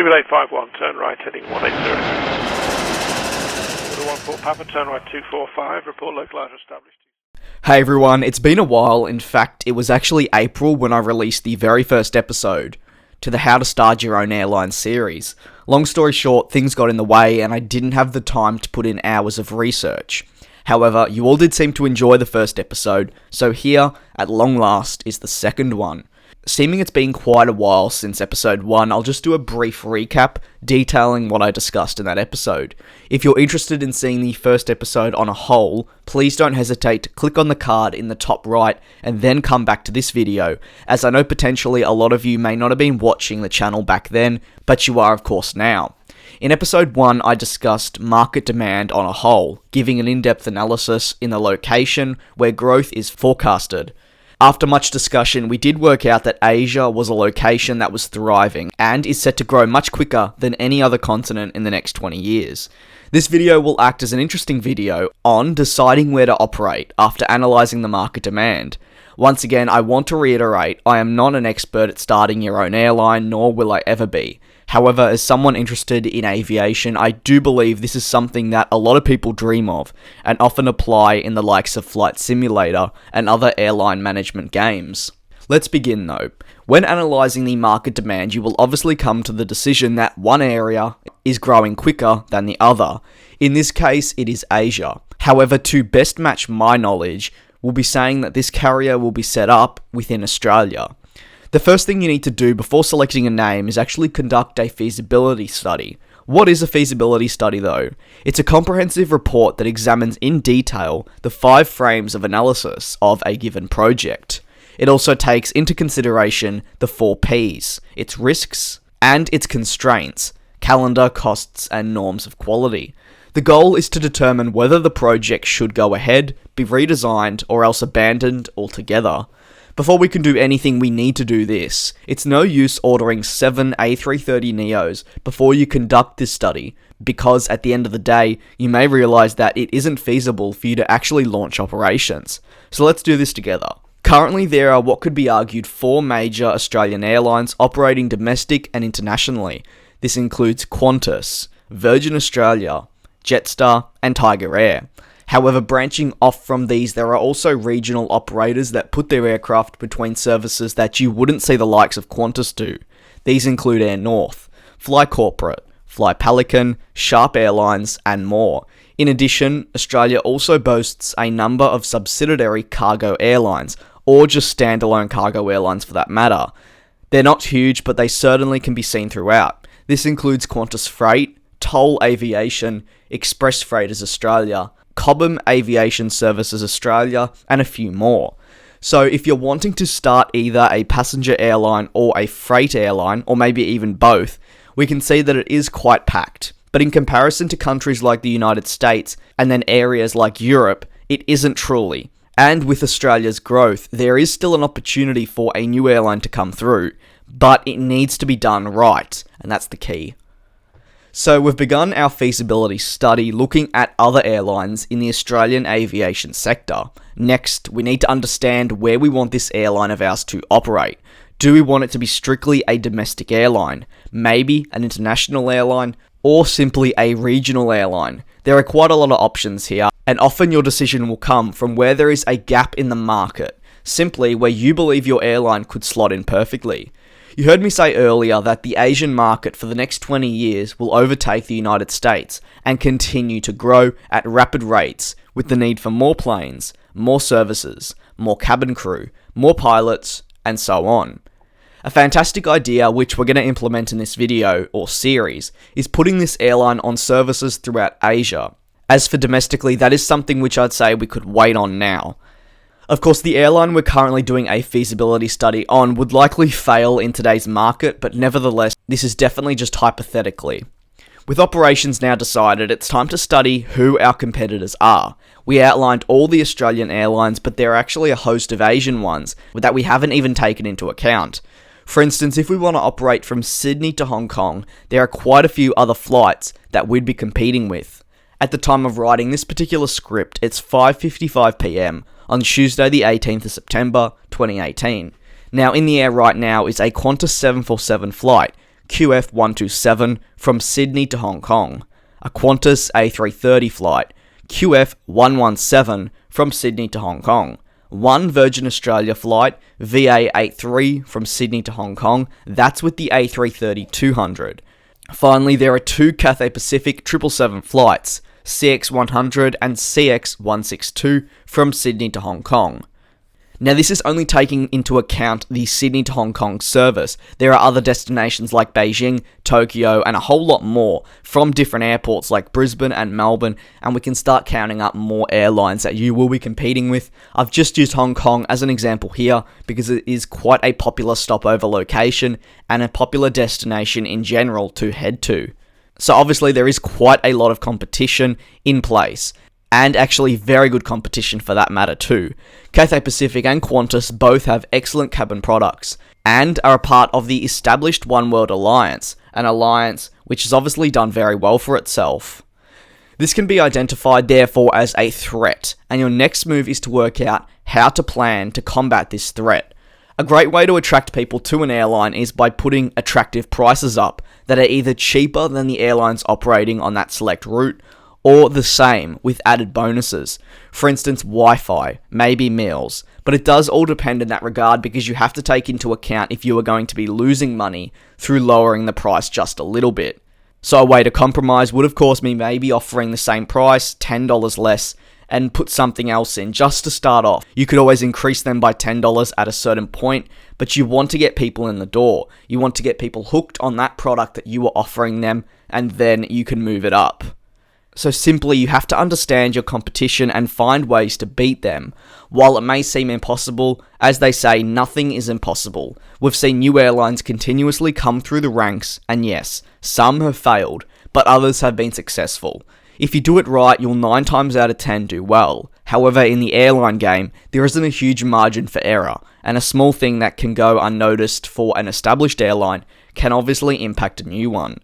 Feasibility 851, turn right, heading 180. Order 14 Papa, turn right 245, report localizer established. Hey everyone, it's been a while. In fact, it was actually April when I released the very first episode to the How to Start Your Own Airline series. Long story short, things got in the way and I didn't have the time to put in hours of research. However, you all did seem to enjoy the first episode, so here, at long last, is the second one. Seeming it's been quite a while since episode 1, I'll just do a brief recap detailing what I discussed in that episode. If you're interested in seeing the first episode on a whole, please don't hesitate to click on the card in the top right and then come back to this video, as I know potentially a lot of you may not have been watching the channel back then, but you are of course now. In episode 1, I discussed market demand on a whole, giving an in-depth analysis in the location where growth is forecasted. After much discussion, we did work out that Asia was a location that was thriving and is set to grow much quicker than any other continent in the next 20 years. This video will act as an interesting video on deciding where to operate after analysing the market demand. Once again, I want to reiterate, I am not an expert at starting your own airline, nor will I ever be. However, as someone interested in aviation, I do believe this is something that a lot of people dream of, and often apply in the likes of Flight Simulator and other airline management games. Let's begin though. When analysing the market demand, you will obviously come to the decision that one area is growing quicker than the other. In this case, it is Asia. However, to best match my knowledge, we'll be saying that this carrier will be set up within Australia. The first thing you need to do before selecting a name is actually conduct a feasibility study. What is a feasibility study though? It's a comprehensive report that examines in detail the 5 frames of analysis of a given project. It also takes into consideration the 4 Ps, its risks and its constraints, calendar, costs and norms of quality. The goal is to determine whether the project should go ahead, be redesigned or else abandoned altogether. Before we can do anything, we need to do this. It's no use ordering 7 A330neos before you conduct this study, because at the end of the day, you may realise that it isn't feasible for you to actually launch operations. So let's do this together. Currently, there are what could be argued 4 major Australian airlines operating domestic and internationally. This includes Qantas, Virgin Australia, Jetstar, and Tiger Air. However, branching off from these, there are also regional operators that put their aircraft between services that you wouldn't see the likes of Qantas do. These include Air North, Fly Corporate, Fly Pelican, Sharp Airlines, and more. In addition, Australia also boasts a number of subsidiary cargo airlines, or just standalone cargo airlines for that matter. They're not huge, but they certainly can be seen throughout. This includes Qantas Freight, Toll Aviation, Express Freighters Australia, Cobham Aviation Services Australia, and a few more. So if you're wanting to start either a passenger airline or a freight airline, or maybe even both, we can see that it is quite packed. But in comparison to countries like the United States and then areas like Europe, it isn't truly. And with Australia's growth, there is still an opportunity for a new airline to come through, but it needs to be done right, and that's the key. So we've begun our feasibility study looking at other airlines in the Australian aviation sector. Next, we need to understand where we want this airline of ours to operate. Do we want it to be strictly a domestic airline, maybe an international airline, or simply a regional airline? There are quite a lot of options here, and often your decision will come from where there is a gap in the market, simply where you believe your airline could slot in perfectly. You heard me say earlier that the Asian market for the next 20 years will overtake the United States and continue to grow at rapid rates with the need for more planes, more services, more cabin crew, more pilots, and so on. A fantastic idea which we're going to implement in this video or series is putting this airline on services throughout Asia. As for domestically, that is something which I'd say we could wait on now. Of course, the airline we're currently doing a feasibility study on would likely fail in today's market, but nevertheless, this is definitely just hypothetically. With operations now decided, it's time to study who our competitors are. We outlined all the Australian airlines, but there are actually a host of Asian ones that we haven't even taken into account. For instance, if we want to operate from Sydney to Hong Kong, there are quite a few other flights that we'd be competing with. At the time of writing this particular script, it's 5:55 PM on Tuesday the 18th of September 2018. Now in the air right now is a Qantas 747 flight, QF127 from Sydney to Hong Kong, a Qantas A330 flight, QF117 from Sydney to Hong Kong, one Virgin Australia flight, VA83 from Sydney to Hong Kong, that's with the A330-200. Finally, there are two Cathay Pacific 777 flights, CX100 and CX162 from Sydney to Hong Kong. Now, this is only taking into account the Sydney to Hong Kong service. There are other destinations like Beijing, Tokyo, and a whole lot more from different airports like Brisbane and Melbourne, and we can start counting up more airlines that you will be competing with. I've just used Hong Kong as an example here because it is quite a popular stopover location and a popular destination in general to head to. So obviously there is quite a lot of competition in place, and actually very good competition for that matter too. Cathay Pacific and Qantas both have excellent cabin products, and are a part of the established One World Alliance, an alliance which has obviously done very well for itself. This can be identified therefore as a threat, and your next move is to work out how to plan to combat this threat. A great way to attract people to an airline is by putting attractive prices up that are either cheaper than the airlines operating on that select route, or the same with added bonuses. For instance, Wi-Fi, maybe meals, but it does all depend in that regard because you have to take into account if you are going to be losing money through lowering the price just a little bit. So a way to compromise would of course be maybe offering the same price, $10 less, and put something else in just to start off. You could always increase them by $10 at a certain point, but you want to get people in the door. You want to get people hooked on that product that you are offering them, and then you can move it up. So simply, you have to understand your competition and find ways to beat them. While it may seem impossible, as they say, nothing is impossible. We've seen new airlines continuously come through the ranks, and yes, some have failed, but others have been successful. If you do it right, you'll 9 times out of 10 do well. However, in the airline game, there isn't a huge margin for error, and a small thing that can go unnoticed for an established airline can obviously impact a new one.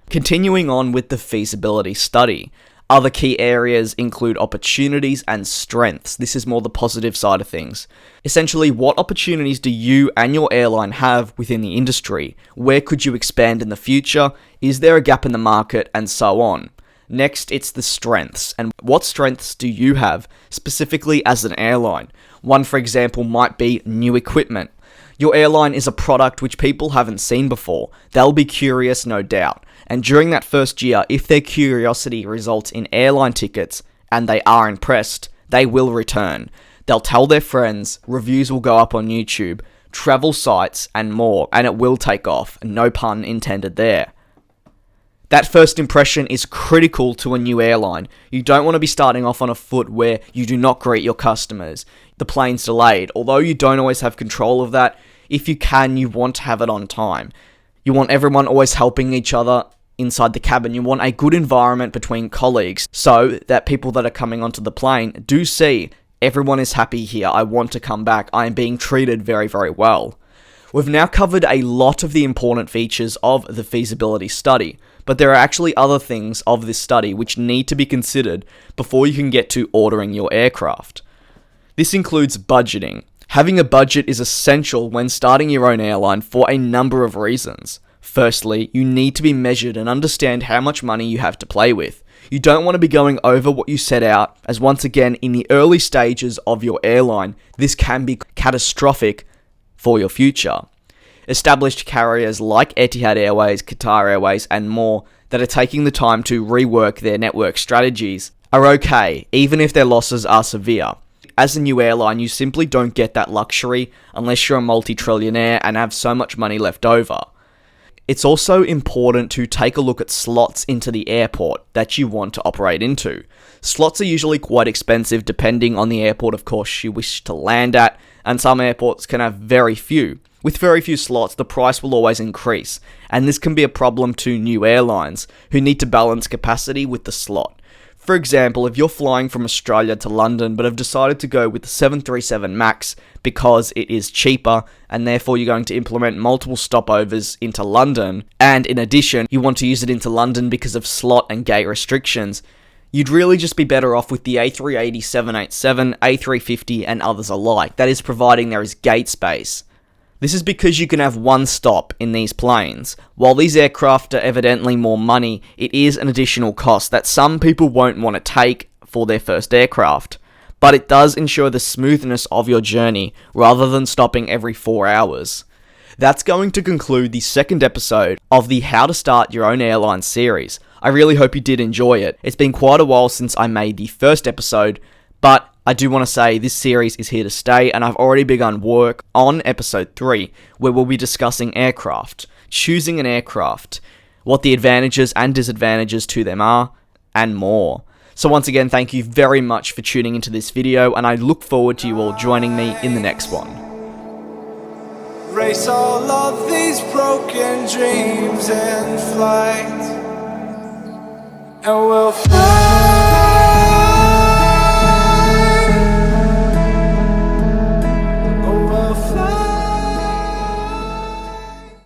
Continuing on with the feasibility study, other key areas include opportunities and strengths. This is more the positive side of things. Essentially, what opportunities do you and your airline have within the industry? Where could you expand in the future? Is there a gap in the market? And so on. Next, it's the strengths. And what strengths do you have, specifically as an airline? One, for example, might be new equipment. Your airline is a product which people haven't seen before. They'll be curious, no doubt. And during that first year, if their curiosity results in airline tickets and they are impressed, they will return. They'll tell their friends, reviews will go up on YouTube, travel sites, and more, and it will take off. No pun intended there. That first impression is critical to a new airline. You don't want to be starting off on a foot where you do not greet your customers. The plane's delayed. Although you don't always have control of that, if you can, you want to have it on time. You want everyone always helping each other inside the cabin. You want a good environment between colleagues so that people that are coming onto the plane do see everyone is happy here. I want to come back. I am being treated very, very well. We've now covered a lot of the important features of the feasibility study, but there are actually other things of this study which need to be considered before you can get to ordering your aircraft. This includes budgeting. Having a budget is essential when starting your own airline for a number of reasons. Firstly, you need to be measured and understand how much money you have to play with. You don't want to be going over what you set out, as once again, in the early stages of your airline, this can be catastrophic for your future. Established carriers like Etihad Airways, Qatar Airways, and more that are taking the time to rework their network strategies are okay, even if their losses are severe. As a new airline, you simply don't get that luxury unless you're a multi-trillionaire and have so much money left over. It's also important to take a look at slots into the airport that you want to operate into. Slots are usually quite expensive depending on the airport, of course, you wish to land at, and some airports can have very few. With very few slots, the price will always increase, and this can be a problem to new airlines who need to balance capacity with the slot. For example, if you're flying from Australia to London but have decided to go with the 737 MAX because it is cheaper and therefore you're going to implement multiple stopovers into London, and in addition you want to use it into London because of slot and gate restrictions, you'd really just be better off with the A380-787, A350 and others alike. That is providing there is gate space. This is because you can have one stop in these planes. While these aircraft are evidently more money, it is an additional cost that some people won't want to take for their first aircraft. But it does ensure the smoothness of your journey, rather than stopping every 4 hours. That's going to conclude the second episode of the How to Start Your Own Airline series. I really hope you did enjoy it. It's been quite a while since I made the first episode, but I do want to say this series is here to stay, and I've already begun work on episode 3, where we'll be discussing aircraft, choosing an aircraft, what the advantages and disadvantages to them are, and more. So once again, thank you very much for tuning into this video, and I look forward to you all joining me in the next one. Race all of these broken dreams in flight, and we'll fly.